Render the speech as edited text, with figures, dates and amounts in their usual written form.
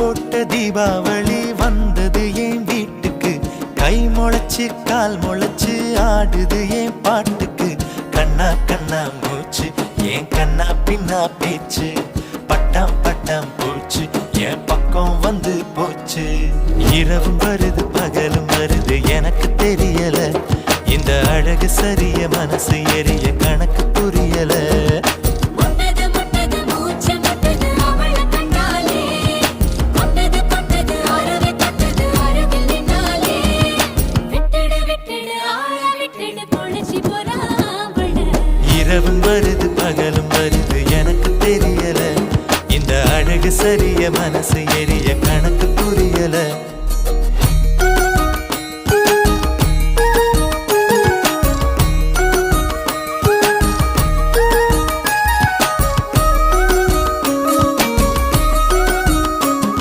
போட்ட தீபாவளி வந்தது என் வீட்டுக்கு. கை முளைச்சு கால் முளைச்சு ஆடுது என் பாட்டுக்கு. கண்ணா கண்ணா மூச்சு என் கண்ணா பின்னா பேச்சு. பட்டாம் பட்டாம் பூச்சு என் பக்கம் வந்து போச்சு. இரவும் வருது பகலும் வருது எனக்கு தெரியல. இந்த அழகு சரிய மனசு எரிய கணக்கு புரியல. இரவும் வருது பகலும் வருது எனக்கு தெரியல. இந்த அழகு சரிய மனசு எரிய கணக்கு